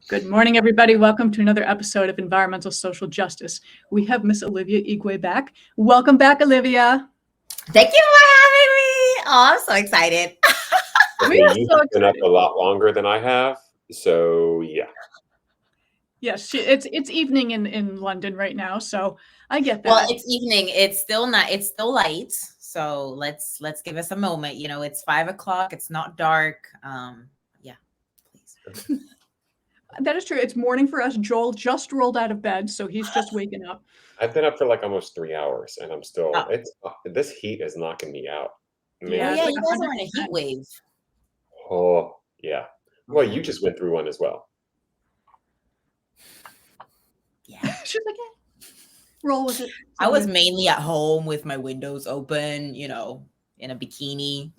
Good morning, everybody. Welcome to another episode of Environmental Social Justice. We have Miss Olivia Igwe back. Welcome back, Olivia. Thank you for having me. Oh, I'm so excited. We are You've so been up excited. a lot longer than I have, so yeah. Yes, it's evening in London right now, so I get that. Well, it's evening. It's still not. It's still light. So let's give us a moment. You know, it's 5 o'clock. It's not dark. Yeah, please. That is true. It's morning for us. Joel just rolled out of bed, so he's just waking up. I've been up for like almost 3 hours, and I'm still. Oh. This heat is knocking me out. Yeah, Oh, it's yeah, like you guys are in a 100%. heat wave. Oh yeah. Well, you just went through one as well. Yeah. She's like, yeah, roll with it. I was mainly at home with my windows open, you know, in a bikini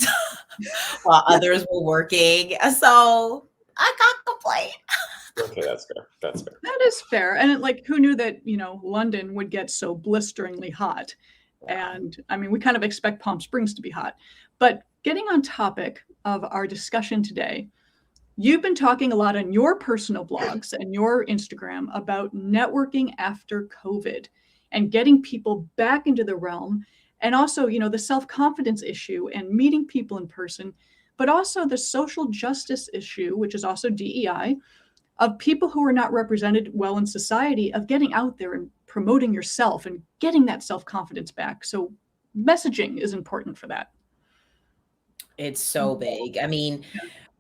while others were working. So I can't complain. Okay, that's fair. That's fair. That is fair. And who knew that, London would get so blisteringly hot? And I mean, we kind of expect Palm Springs to be hot. But getting on topic of our discussion today, you've been talking a lot on your personal blogs and your Instagram about networking after COVID and getting people back into the realm. And also, the self-confidence issue and meeting people in person, but also the social justice issue, which is also DEI, of people who are not represented well in society, of getting out there and promoting yourself and getting that self-confidence back. So messaging is important for that. It's so big. I mean,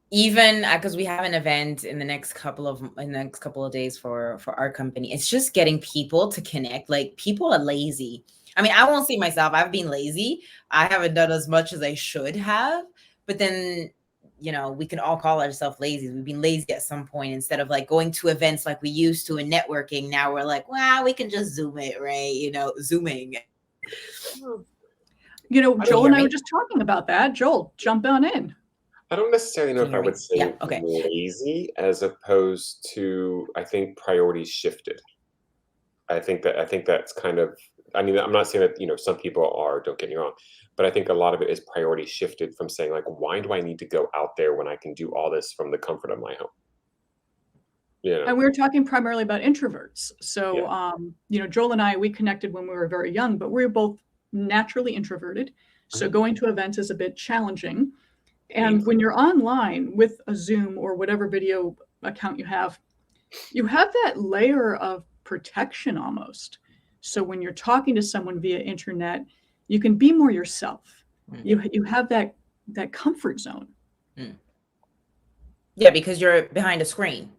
even because we have an event in the next couple of days for our company, it's just getting people to connect. Like, people are lazy. I mean, I won't say myself, I've been lazy. I haven't done as much as I should have, but then, we can all call ourselves lazy. We've been lazy at some point. Instead of like going to events like we used to in networking, now we're like, well, we can just Zoom it, right? Zooming. Joel and I were just talking about that. Joel, jump on in. I don't necessarily know if I would say okay. lazy, as opposed to, I think priorities shifted. I think that's kind of, I mean, I'm not saying that, some people are, don't get me wrong, but I think a lot of it is priority shifted from saying like, why do I need to go out there when I can do all this from the comfort of my home? And we were talking primarily about introverts. So, Joel and I, we connected when we were very young, but we were both naturally introverted. So going to events is a bit challenging. And when you're online with a Zoom or whatever video account you have that layer of protection almost. So when you're talking to someone via internet, you can be more yourself. You have that comfort zone. Yeah, because you're behind a screen.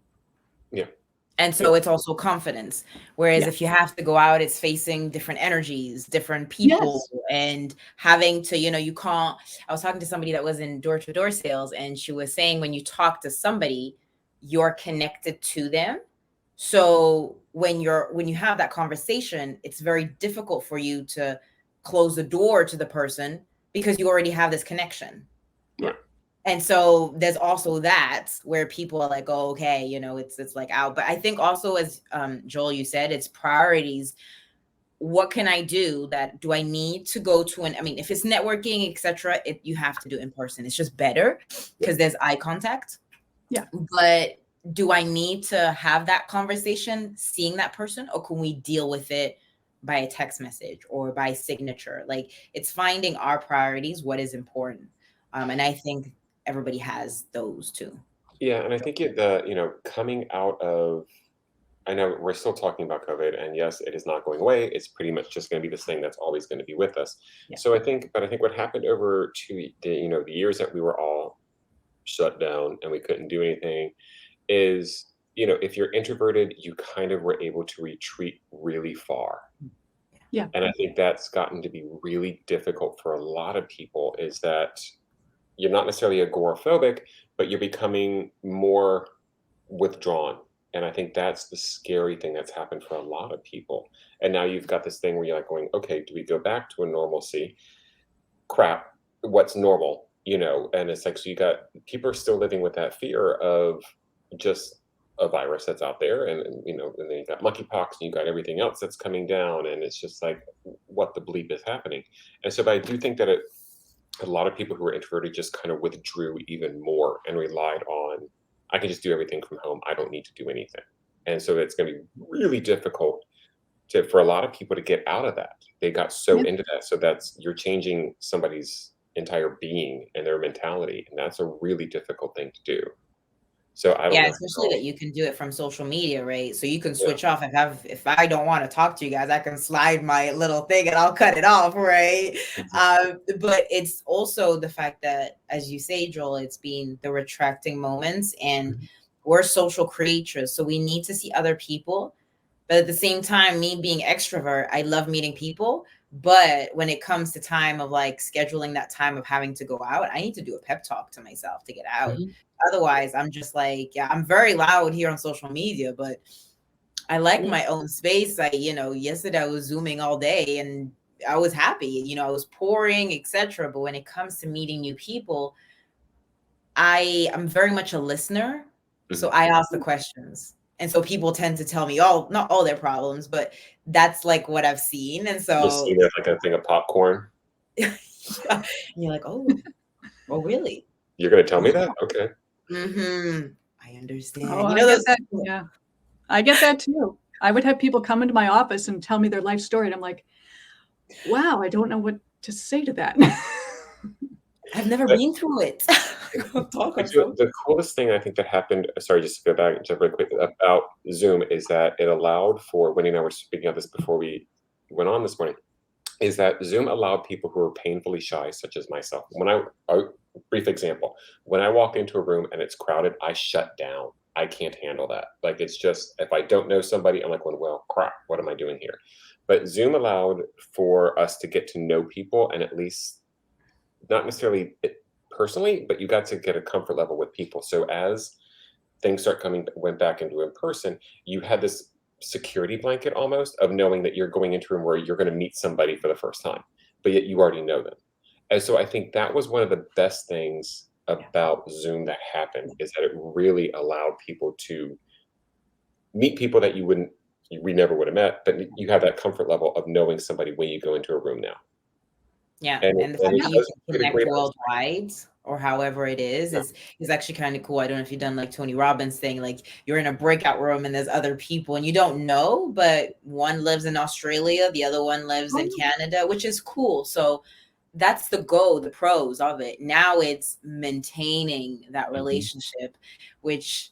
Yeah. And so it's also confidence. Whereas if you have to go out, it's facing different energies, different people, and having to, you can't. I was talking to somebody that was in door-to-door sales, and she was saying when you talk to somebody, you're connected to them. So when you have that conversation, it's very difficult for you to close the door to the person because you already have this connection. Yeah. And so there's also that where people are like, oh, okay, it's like out. But I think also, as Joel, you said, it's priorities. What can I do? Do I need to go to if it's networking, etc., you have to do in person. It's just better because there's eye contact. Yeah. But do I need to have that conversation seeing that person, or can we deal with it by a text message or by signature? Like, it's finding our priorities, what is important. And I think everybody has those too. Yeah. And I think coming out of, I know we're still talking about COVID, and yes, it is not going away. It's pretty much just going to be this thing that's always going to be with us. Yeah. So I think what happened over the years that we were all shut down and we couldn't do anything is, if you're introverted, you kind of were able to retreat really far. Yeah. And I think that's gotten to be really difficult for a lot of people, is that you're not necessarily agoraphobic, but you're becoming more withdrawn. And I think that's the scary thing that's happened for a lot of people. And now you've got this thing where you're like going, okay, do we go back to a normalcy? Crap, what's normal? And it's like, so people are still living with that fear of just a virus that's out there. And then you got monkeypox and you got everything else that's coming down. And it's just like, what the bleep is happening? And so, but I do think that a lot of people who are introverted just kind of withdrew even more and relied on, I can just do everything from home. I don't need to do anything. And so it's going to be really difficult for a lot of people to get out of that. They got so into that. So you're changing somebody's entire being and their mentality. And that's a really difficult thing to do. So I don't know. Especially that you can do it from social media, right? So you can switch off. If I don't want to talk to you guys, I can slide my little thing and I'll cut it off, right? But it's also the fact that, as you say, Joel, it's been the retracting moments, and we're social creatures, so we need to see other people. But at the same time, me being extrovert, I love meeting people. But when it comes to time of like scheduling that time of having to go out, I need to do a pep talk to myself to get out. Otherwise, I'm just like, I'm very loud here on social media, but I like my own space. Yesterday I was Zooming all day and I was happy, I was pouring, etc. But when it comes to meeting new people, I am very much a listener. So I ask the questions. And so people tend to tell me, not all their problems, but that's like what I've seen. And so you'll see there's like a thing of popcorn. And you're like, oh, really? You're going to tell me that? Okay. I understand. I get that. Yeah, I get that too. I would have people come into my office and tell me their life story. And I'm like, wow, I don't know what to say to that. I've never been through it. The coolest thing I think that happened, sorry, just to go back and jump really quick, about Zoom is that it allowed for, Wendy and I were speaking of this before we went on this morning, is that Zoom allowed people who are painfully shy, such as myself. Brief example, when I walk into a room and it's crowded, I shut down. I can't handle that. Like, it's just, if I don't know somebody, I'm like, well, crap, what am I doing here? But Zoom allowed for us to get to know people, and at least not necessarily personally, but you got to get a comfort level with people. So as things went back into in person, you had this security blanket almost of knowing that you're going into a room where you're going to meet somebody for the first time, but yet you already know them. And so I think that was one of the best things about Zoom that happened, is that it really allowed people to meet people that we never would have met, but you have that comfort level of knowing somebody when you go into a room now. Yeah, and the fact that you can connect worldwide, or however it is actually kind of cool. I don't know if you've done like Tony Robbins thing, like you're in a breakout room and there's other people and you don't know, but one lives in Australia, the other one lives in Canada, which is cool. So that's the pros of it. Now it's maintaining that relationship, which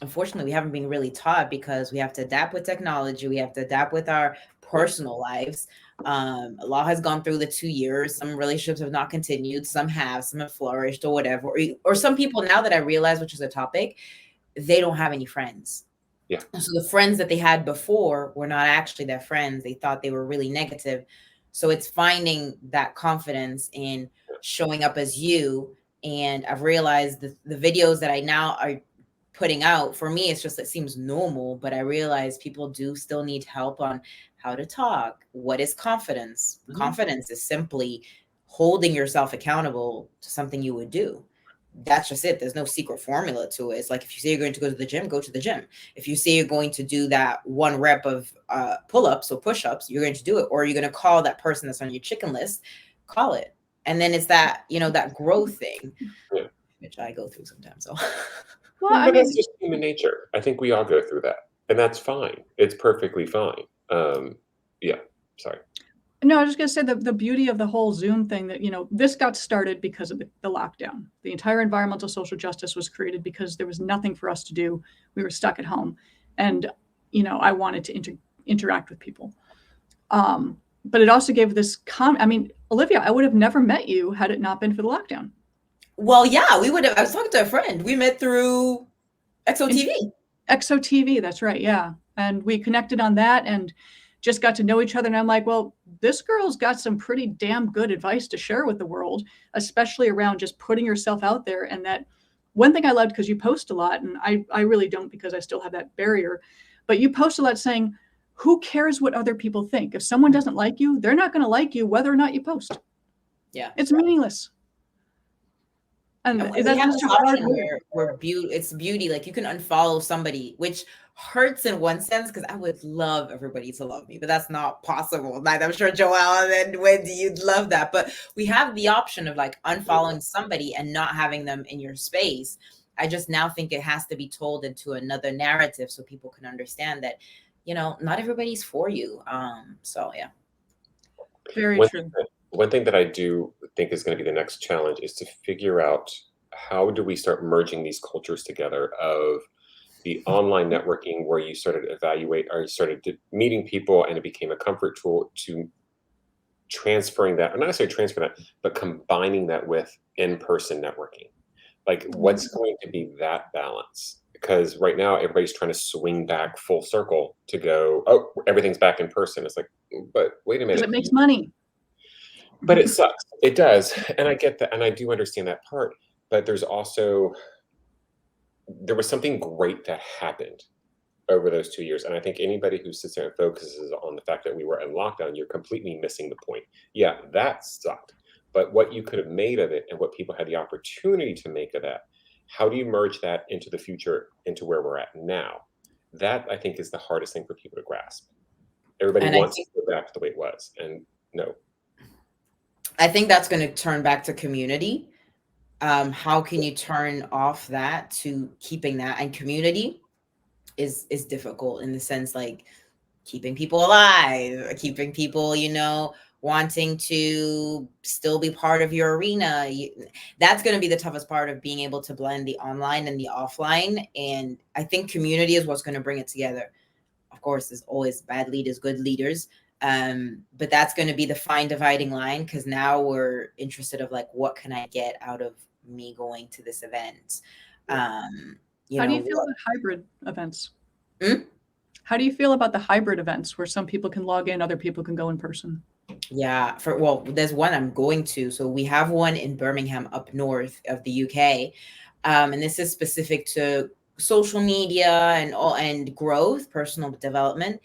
unfortunately we haven't been really taught, because we have to adapt with technology. We have to adapt with our personal lives. A lot has gone through the 2 years. Some relationships have not continued. Some have flourished or whatever. Or some people, now that I realize, which is a topic, they don't have any friends. Yeah. So the friends that they had before were not actually their friends. They thought they were really negative. So it's finding that confidence in showing up as you. And I've realized the videos that I now are putting out, for me, it's just, it seems normal, but I realize people do still need help on how to talk. What is confidence? Confidence is simply holding yourself accountable to something you would do. That's just it. There's no secret formula to it. It's like, if you say you're going to go to the gym, go to the gym. If you say you're going to do that 1 rep of pull-ups or push-ups, you're going to do it. Or you're going to call that person that's on your chicken list, call it. And then it's that, that growth thing, which I go through sometimes. So. Well, I mean, that's just human nature. I think we all go through that, and that's fine. It's perfectly fine. Sorry. No, I was just going to say the beauty of the whole Zoom thing, that, this got started because of the lockdown. The entire environmental social justice was created because there was nothing for us to do. We were stuck at home, and, I wanted to interact with people. But it also gave this Olivia, I would have never met you had it not been for the lockdown. Well, yeah, we would have. I was talking to a friend. We met through XOTV. XOTV, that's right. Yeah. And we connected on that and just got to know each other. And I'm like, well, this girl's got some pretty damn good advice to share with the world, especially around just putting yourself out there. And that one thing I loved, because you post a lot, and I really don't, because I still have that barrier, but you post a lot saying, who cares what other people think? If someone doesn't like you, they're not going to like you whether or not you post. Yeah. It's meaningless. And that's just a hard where it's beauty. Like, you can unfollow somebody, which hurts in one sense, because I would love everybody to love me, but that's not possible. Like, I'm sure Joelle and Wendy, you'd love that. But we have the option of like unfollowing somebody and not having them in your space. I just now think it has to be told into another narrative so people can understand that, you know, not everybody's for you. So yeah. Very true. One thing that I do think is going to be the next challenge is to figure out how do we start merging these cultures together of the online networking where you started to evaluate or you started meeting people and it became a comfort tool to transferring that, or not necessarily transferring that, but combining that with in-person networking. Like what's going to be that balance? Because right now everybody's trying to swing back full circle to go, oh, everything's back in person. It's like, but wait a minute. Because it makes money. But it sucks. It does. And I get that. And I do understand that part. But there's also, there was something great that happened over those 2 years. And I think anybody who sits there and focuses on the fact that we were in lockdown, you're completely missing the point. Yeah, that sucked. But what you could have made of it and what people had the opportunity to make of that, how do you merge that into the future, into where we're at now? That I think is the hardest thing for people to grasp. Everybody wants to go back to the way it was. And no. I think that's going to turn back to community. How can you turn off that to keeping that? And community is difficult in the sense like keeping people alive, keeping people, you know, wanting to still be part of your arena. That's going to be the toughest part of being able to blend the online and the offline. And I think community is what's going to bring it together. Of course, there's always bad leaders, good leaders. But that's going to be the fine dividing line, because now we're interested of like, what can I get out of me going to this event? How do you feel about hybrid events? How do you feel about the hybrid events where some people can log in, other people can go in person? Yeah, well, there's one I'm going to. So we have one in Birmingham up north of the UK. And this is specific to social media and growth, personal development.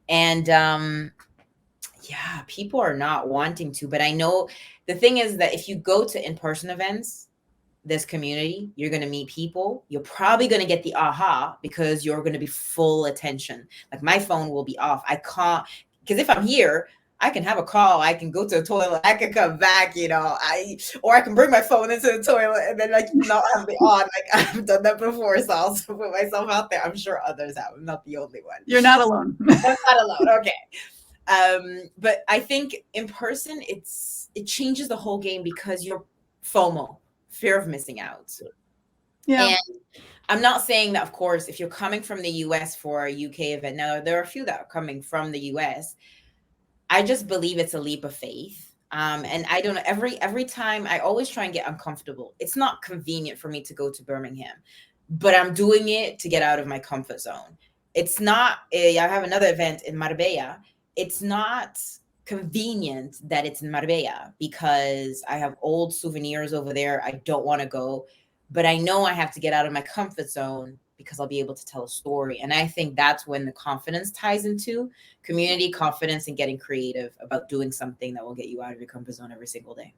And yeah, people are not wanting to, but I know the thing is that if you go to in-person events, this community, you're going to meet people. You're probably going to get the aha because you're going to be full attention. Like my phone will be off. I can't, because if I'm here, I can have a call. I can go to the toilet. I can come back, you know, or I can bring my phone into the toilet and then like not have it on. Like I've done that before. So I'll put myself out there. I'm sure others have. I'm not the only one. You're not alone. I'm not alone. Okay. But I think in person, it changes the whole game because you're FOMO, fear of missing out. Yeah. And I'm not saying that, of course, if you're coming from the US for a UK event, now there are a few that are coming from the US. I just believe it's a leap of faith. And I don't know, every time I always try and get uncomfortable. It's not convenient for me to go to Birmingham, but I'm doing it to get out of my comfort zone. It's not, I have another event in Marbella. It's not convenient that it's in Marbella because I have old souvenirs over there. I don't want to go, but I know I have to get out of my comfort zone because I'll be able to tell a story. And I think that's when the confidence ties into community, confidence, and getting creative about doing something that will get you out of your comfort zone every single day.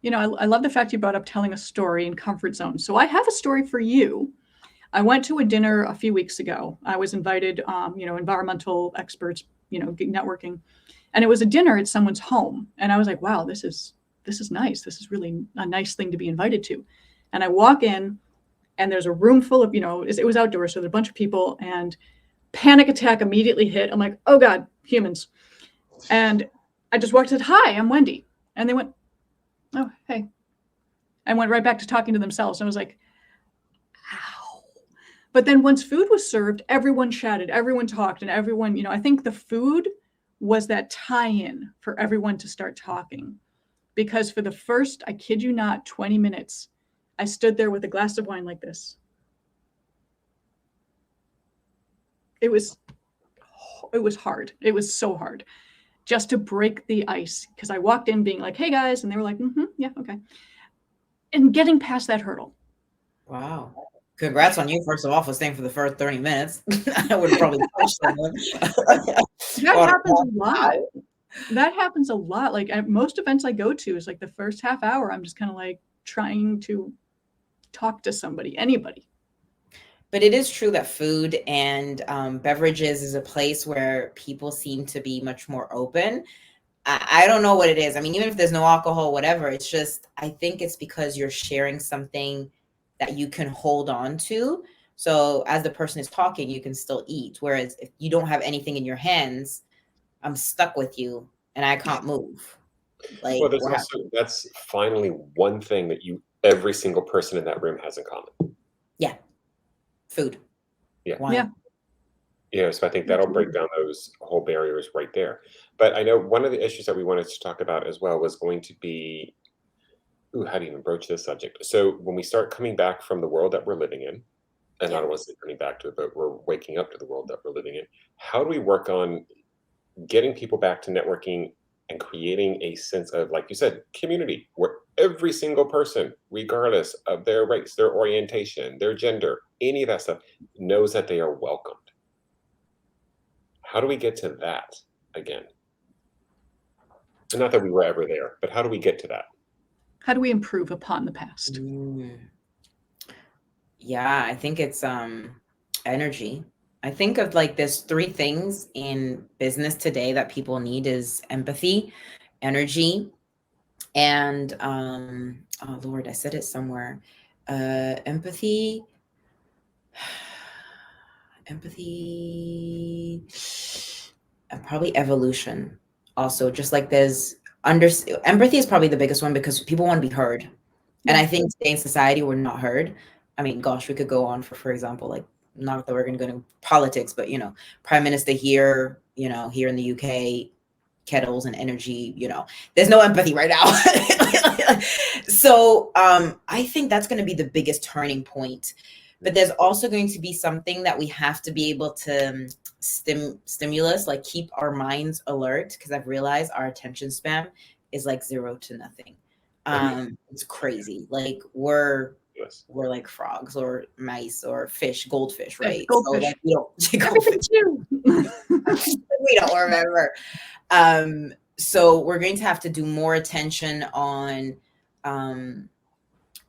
You know, I love the fact you brought up telling a story in comfort zone. So I have a story for you. I went to a dinner a few weeks ago. I was invited, you know, environmental experts, you know, networking. And it was a dinner at someone's home. And I was like, wow, this is nice. This is really a nice thing to be invited to. And I walk in and there's a room full of, you know, it was outdoors. So there's a bunch of people and panic attack immediately hit. I'm like, oh God, humans. And I just walked and said, hi, I'm Wendy. And they went, oh, hey. And went right back to talking to themselves. And I was like, ow. But then once food was served, everyone chatted, everyone talked, and everyone, you know, I think the food was that tie-in for everyone to start talking. Because for the first, I kid you not, 20 minutes, I stood there with a glass of wine like this. It was hard. It was so hard just to break the ice, because I walked in being like, hey guys, and they were like, yeah, okay. And getting past that hurdle. Wow. Congrats on you, first of all, for staying for the first 30 minutes. I would have probably pushed someone. That happens a lot. That happens a lot. Like at most events I go to is like the first half hour, I'm just kind of like trying to talk to somebody, anybody. But it is true that food and beverages is a place where people seem to be much more open. I don't know what it is. I mean, even if there's no alcohol, whatever, it's just, I think it's because you're sharing something that you can hold on to. So as the person is talking, you can still eat. Whereas if you don't have anything in your hands, I'm stuck with you and I can't move. Like, Well, there's also, that's finally one thing that every single person in that room has in common. yeah, food. Yeah. Wine. Yeah. Yeah, so I think that'll break down those whole barriers right there. But I know one of the issues that we wanted to talk about as well was going to be, how do you even broach this subject? So when we start coming back from the world that we're living in, and I don't want to say coming back to it, but we're waking up to the world that we're living in, how do we work on getting people back to networking and creating a sense of, like you said, community, where every single person, regardless of their race, their orientation, their gender, any of that stuff, knows that they are welcomed? How do we get to that again? And not that we were ever there, but how do we get to that? How do we improve upon the past? Yeah, I think it's energy. I think of like there's 3 things in business today that people need is empathy, energy, and oh Lord, I said it somewhere. Empathy, and probably evolution. Also, just like there's empathy is probably the biggest one because people want to be heard. And I think today in society we're not heard. I mean, gosh, we could go on for example, like, not that we're going to go into politics, but prime minister here, here in the UK, kettles and energy, there's no empathy right now. So I think that's going to be the biggest turning point. But there's also going to be something that we have to be able to stimulus, like keep our minds alert, because I've realized our attention span is like 0 to nothing. It's crazy. Like we're like frogs or mice or fish, goldfish, right? Goldfish. So like we don't Everything too. we don't remember. So we're going to have to do more attention on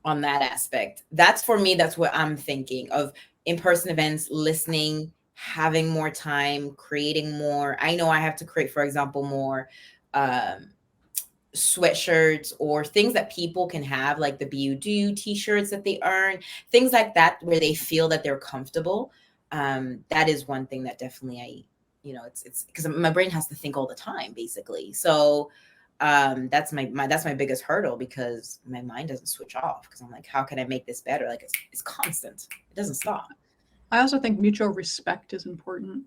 that aspect. That's for me, that's what I'm thinking of. In-person events, listening, having more time, creating more. I know I have to create, for example, more sweatshirts or things that people can have, like the BU t-shirts that they earn, things like that, where they feel that they're comfortable. That is one thing that definitely it's because my brain has to think all the time, basically. So that's my biggest hurdle, because my mind doesn't switch off, because I'm like, how can I make this better? Like it's constant. It doesn't stop. I also think mutual respect is important.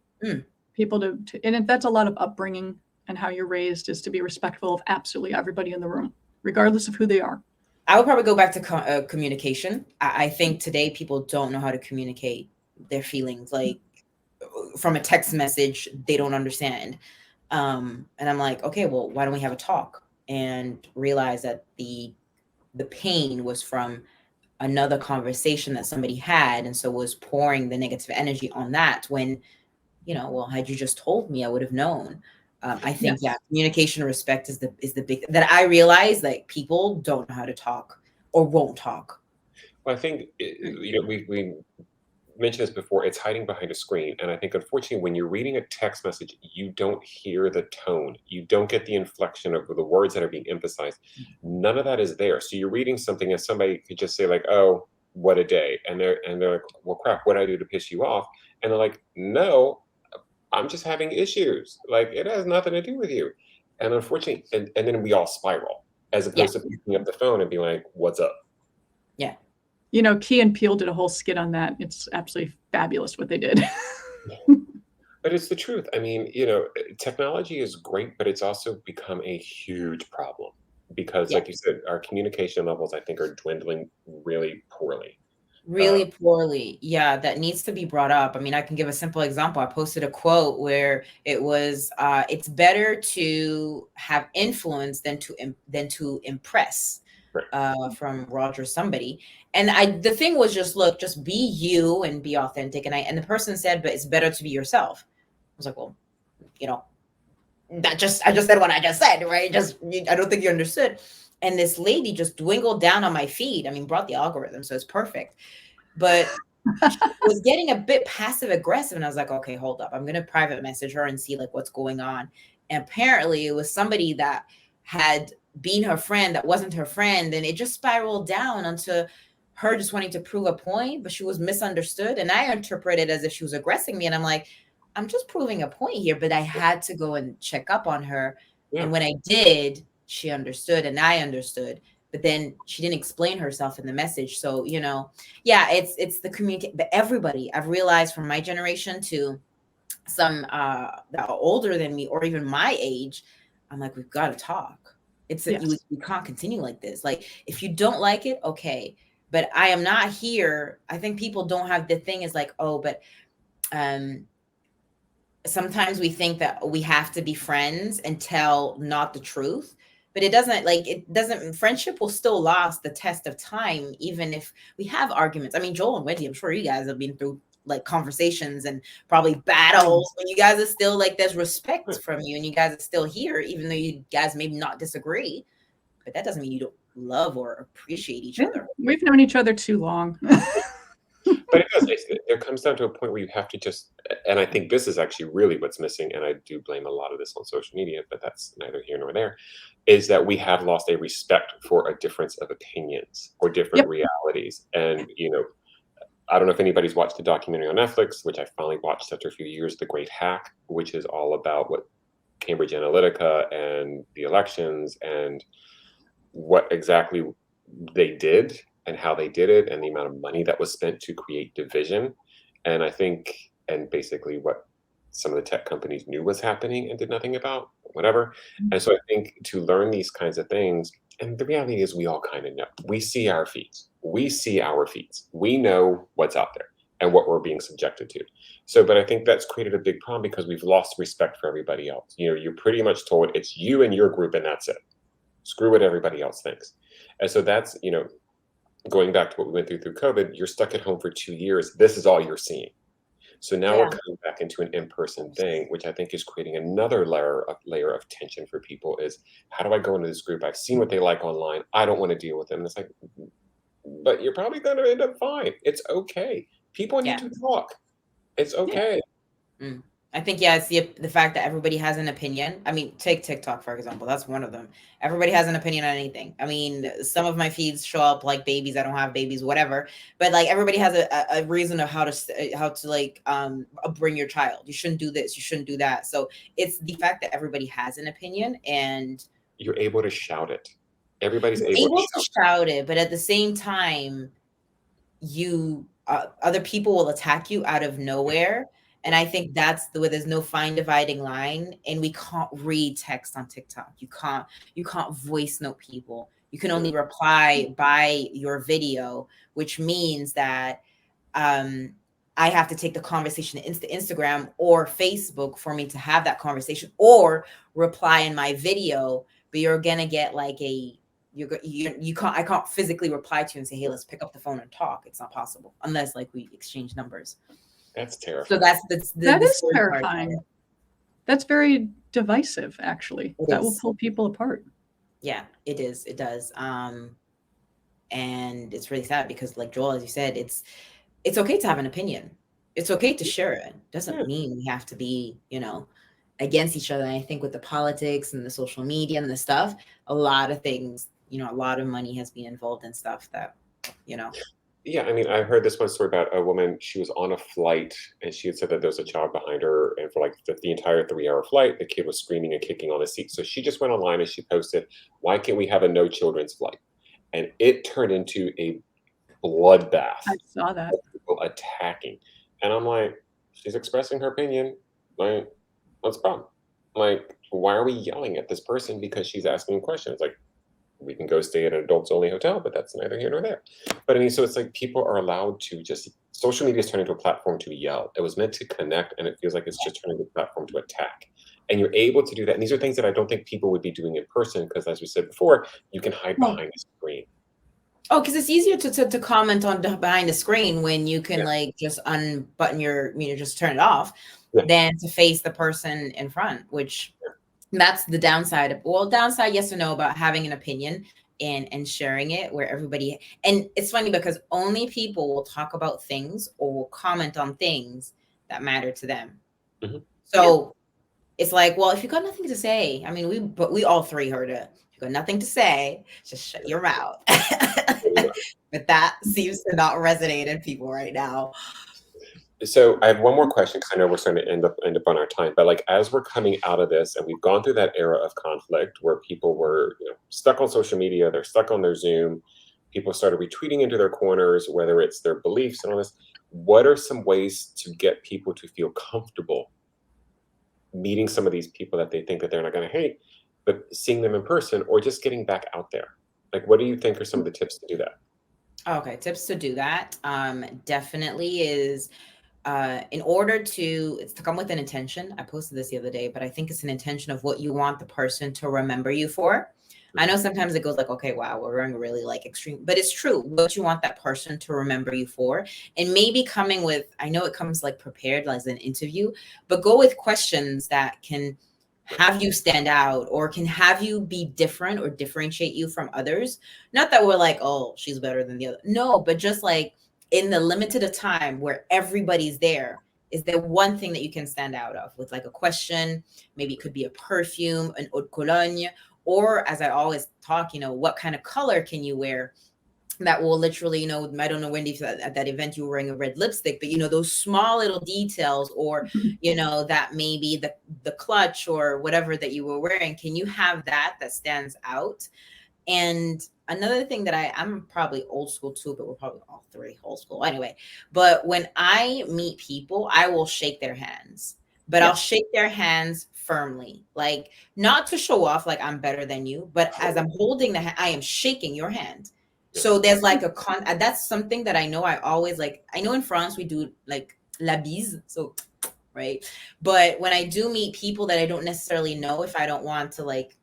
People to and that's a lot of upbringing and how you're raised, is to be respectful of absolutely everybody in the room, regardless of who they are. I would probably go back to communication. I think today people don't know how to communicate their feelings. Like from a text message, they don't understand. And I'm like, okay, well, why don't we have a talk and realize that the pain was from another conversation that somebody had, and so was pouring the negative energy on that, when, well, had you just told me, I would have known. I think, communication and respect is the big that I realize, like, people don't know how to talk or won't talk. Well, I think we mentioned this before. It's hiding behind a screen, and I think, unfortunately, when you're reading a text message, you don't hear the tone. You don't get the inflection of the words that are being emphasized. None of that is there. So you're reading something, and somebody could just say, like, "Oh, what a day," and they're like, "Well, crap, what did I do to piss you off?" And they're like, "No, I'm just having issues. Like, it has nothing to do with you." And unfortunately, and then we all spiral, as opposed to picking up the phone and being like, "What's up?" Yeah. Key and Peele did a whole skit on that. It's absolutely fabulous what they did. But it's the truth. I mean, technology is great, but it's also become a huge problem because, like you said, our communication levels, I think, are dwindling really poorly. Really poorly. Yeah, that needs to be brought up. I mean, I can give a simple example. I posted a quote where it was, it's better to have influence than to impress, from Roger somebody. And the thing was just, look, just be you and be authentic. And the person said, but it's better to be yourself. I was like, well, I just said what I just said, right? I don't think you understood. And this lady just dwindled down on my feed. I mean, brought the algorithm, so it's perfect. But she was getting a bit passive aggressive. And I was like, okay, hold up. I'm going to private message her and see like what's going on. And apparently it was somebody that had been her friend that wasn't her friend. And it just spiraled down onto her just wanting to prove a point, but she was misunderstood. And I interpreted as if she was aggressing me. And I'm like, I'm just proving a point here, but I had to go and check up on her. Yeah. And when I did, she understood and I understood. But then she didn't explain herself in the message. So, you know, yeah, it's the community, but everybody, I've realized from my generation to some that are older than me or even my age, I'm like, we've got to talk. It's Yes. we can't continue like this. Like, if you don't like it, okay. But I am not here. I think people don't have the thing is like, oh, but sometimes we think that we have to be friends and tell not the truth. But it doesn't, friendship will still last the test of time, even if we have arguments. I mean, Joel and Wendy, I'm sure you guys have been through like conversations and probably battles, but you guys are still like, there's respect from you and you guys are still here, even though you guys maybe not disagree, but that doesn't mean you don't love or appreciate each other. We've known each other too long. But it does. It comes down to a point where you have to just, and I think this is actually really what's missing, and I do blame a lot of this on social media, but that's neither here nor there, is that we have lost a respect for a difference of opinions or different realities. And, you know, I don't know if anybody's watched the documentary on Netflix, which I finally watched after a few years, The Great Hack, which is all about what Cambridge Analytica and the elections and what exactly they did and how they did it and the amount of money that was spent to create division. And I think, and basically what some of the tech companies knew was happening and did nothing about, whatever. And so I think to learn these kinds of things, and the reality is we all kind of know. We see our feeds. We see our feeds. We know what's out there and what we're being subjected to. So, but I think that's created a big problem because we've lost respect for everybody else. You know, you're pretty much told it's you and your group and that's it. Screw what everybody else thinks. And so that's, you know, going back to what we went through COVID, you're stuck at home for 2 years. This is all you're seeing. So now we're coming back into an in-person thing, which I think is creating another layer of tension for people is, how do I go into this group? I've seen what they like online. I don't want to deal with them. And it's like, but you're probably going to end up fine. It's okay. People need to talk. It's okay. I think, it's the fact that everybody has an opinion. I mean, take TikTok, for example. That's one of them. Everybody has an opinion on anything. I mean, some of my feeds show up like babies. I don't have babies, whatever. But like everybody has a reason of how to like bring your child. You shouldn't do this. You shouldn't do that. So it's the fact that everybody has an opinion and you're able to shout it. Everybody's able to shout it. But at the same time, you other people will attack you out of nowhere. And I think that's where there's no fine dividing line, and we can't read text on TikTok. You can't voice note people. You can only reply by your video, which means that I have to take the conversation to Instagram or Facebook for me to have that conversation, or reply in my video. But you're gonna get like I can't physically reply to you and say, hey, let's pick up the phone and talk. It's not possible unless like we exchange numbers. That's terrifying. So that is terrifying. That's very divisive, actually. That will pull people apart. Yeah, it is. It does. And it's really sad because, like Joel, as you said, it's okay to have an opinion. It's okay to share it. Doesn't mean we have to be, you know, against each other. And I think with the politics and the social media and the stuff, a lot of things, you know, a lot of money has been involved in stuff that, you know. Yeah, I mean, I heard this one story about a woman. She was on a flight and she had said that there was a child behind her. And for like the entire 3-hour flight, the kid was screaming and kicking on the seat. So she just went online and she posted, why can't we have a no children's flight? And it turned into a bloodbath. I saw that. People attacking. And I'm like, she's expressing her opinion. Like, what's the problem? Like, why are we yelling at this person because she's asking questions? Like, we can go stay at an adults only hotel, but that's neither here nor there. But I mean, so it's like people are allowed to just, social media is turning into a platform to yell. It was meant to connect, and it feels like it's just turning into a platform to attack. And you're able to do that. And these are things that I don't think people would be doing in person, because as we said before, you can hide behind the screen. Oh, because it's easier to comment on behind the screen when you can like just unbutton your, you know, just turn it off than to face the person in front, which that's the downside of, well, downside, yes or no, about having an opinion and sharing it where everybody, and it's funny because only people will talk about things or will comment on things that matter to them. So it's like, well, if you got nothing to say, I mean, we all three heard you got nothing to say, just shut your mouth. But that seems to not resonate in people right now. So I have one more question, because I know we're starting to end up on our time. But like, as we're coming out of this, and we've gone through that era of conflict where people were, stuck on social media, they're stuck on their Zoom, people started retreating into their corners, whether it's their beliefs and all this. What are some ways to get people to feel comfortable meeting some of these people that they think that they're not going to hate, but seeing them in person, or just getting back out there? Like, what do you think are some of the tips to do that? Okay, tips to do that definitely is in order to, it's to come with an intention. I posted this the other day, but I think it's an intention of what you want the person to remember you for. I know sometimes it goes like, okay, wow, we're going really like extreme, but it's true. What you want that person to remember you for, and maybe coming with, I know it comes like prepared as an interview, but go with questions that can have you stand out or can have you be different or differentiate you from others. Not that we're like, oh, she's better than the other. No, but just like in the limited of time where everybody's there, is there one thing that you can stand out of with like a question? Maybe it could be a perfume, an eau de cologne, or as I always talk, what kind of color can you wear that will literally, I don't know, Wendy, at that event you were wearing a red lipstick, but those small little details, or that maybe the clutch or whatever that you were wearing, can you have that stands out? And another thing that I'm probably old school too, but we're probably all three old school anyway. But when I meet people, I will shake their hands, but I'll shake their hands firmly, like not to show off like I'm better than you, but as I'm holding the hand, I am shaking your hand. So there's like that's something that I know I always like. I know in France we do like la bise, so right. But when I do meet people that I don't necessarily know, if I don't want to like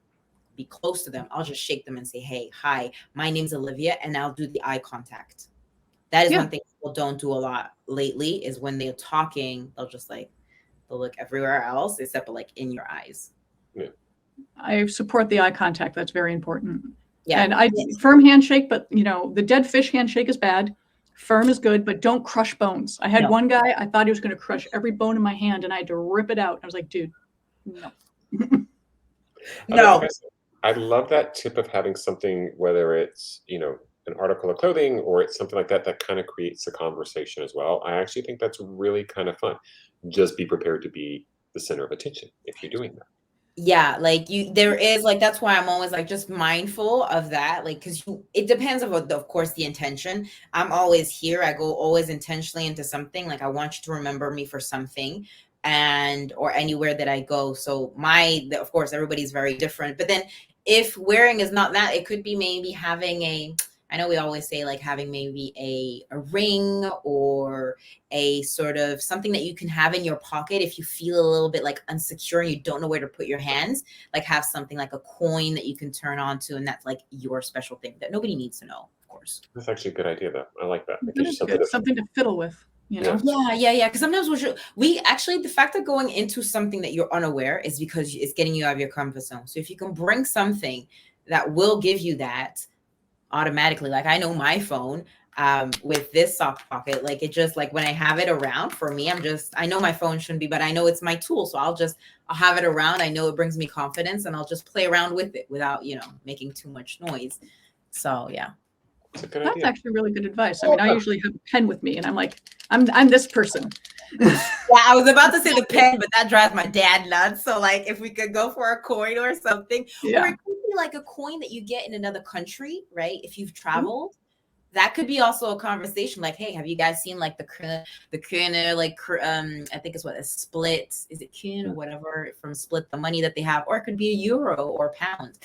be close to them, I'll just shake them and say, hey, hi, my name's Olivia, and I'll do the eye contact. That is one thing people don't do a lot lately, is when they're talking, they'll look everywhere else except like in your eyes. Yeah. I support the eye contact. That's very important. Yeah. And firm handshake, but the dead fish handshake is bad. Firm is good, but don't crush bones. I had one guy, I thought he was going to crush every bone in my hand, and I had to rip it out. I was like, dude, no. No. I love that tip of having something, whether it's, an article of clothing or it's something like that, that kind of creates a conversation as well. I actually think that's really kind of fun. Just be prepared to be the center of attention if you're doing that. Yeah, like there is like, that's why I'm always like just mindful of that, like, because it depends on of course the intention. I'm always here. I go always intentionally into something. Like I want you to remember me for something, or anywhere that I go. So of course everybody's very different. But then if wearing is not that, it could be maybe having I know we always say like having maybe a ring or a sort of something that you can have in your pocket if you feel a little bit like insecure and you don't know where to put your hands. Like have something like a coin that you can turn on to, and that's like your special thing that nobody needs to know, of course. That's actually a good idea though. I like that. That is good. Something to fiddle with. Yeah. Because sometimes we actually, the fact that going into something that you're unaware is because it's getting you out of your comfort zone. So if you can bring something that will give you that automatically, like I know my phone with this soft pocket, like it just like when I have it around, for me, I know my phone shouldn't be, but I know it's my tool. So I'll have it around. I know it brings me confidence, and I'll just play around with it without, making too much noise. So yeah. That's actually really good advice. I mean, I usually have a pen with me, and I'm like, I'm this person. Yeah, I was about to say the pen, but that drives my dad nuts. So like, if we could go for a coin or something, or it could be like a coin that you get in another country, right? If you've traveled, that could be also a conversation. Like, hey, have you guys seen like the kroner, like I think it's a Split, is it Kuhn or whatever from Split, the money that they have, or it could be a euro or pound.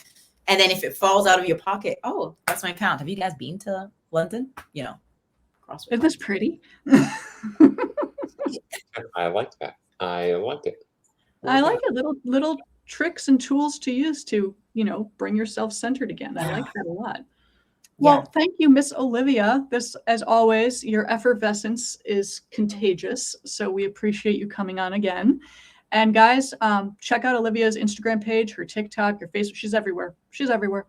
And then if it falls out of your pocket, oh, that's my pound. Have you guys been to London? Isn't this pretty? I like that. I like it. I like it. Little tricks and tools to use to, bring yourself centered again. I like that a lot. Well, thank you, Miss Olivia. This, as always, your effervescence is contagious. So we appreciate you coming on again. And guys, check out Olivia's Instagram page, her TikTok, her Facebook. She's everywhere.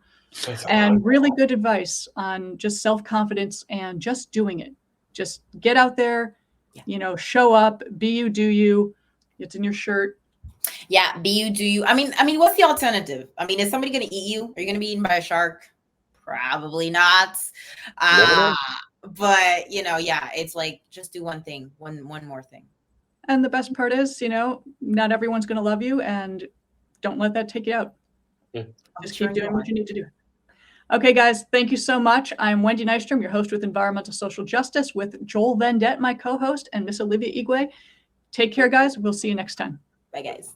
And really good advice on just self-confidence and just doing it. Just get out there, show up, be you, do you. It's in your shirt. Yeah, be you, do you. I mean, what's the alternative? I mean, is somebody going to eat you? Are you going to be eaten by a shark? Probably not. Never know. But yeah, it's like, just do one thing, one more thing. And the best part is, not everyone's going to love you, and don't let that take you out. Yeah. Just keep doing what you need to do. Okay, guys, thank you so much. I'm Wendy Nystrom, your host with Environmental Social Justice, with 𝑗𝒊𝒏𝒈, my co-host, and Miss Olivia Igwe. Take care, guys. We'll see you next time. Bye, guys.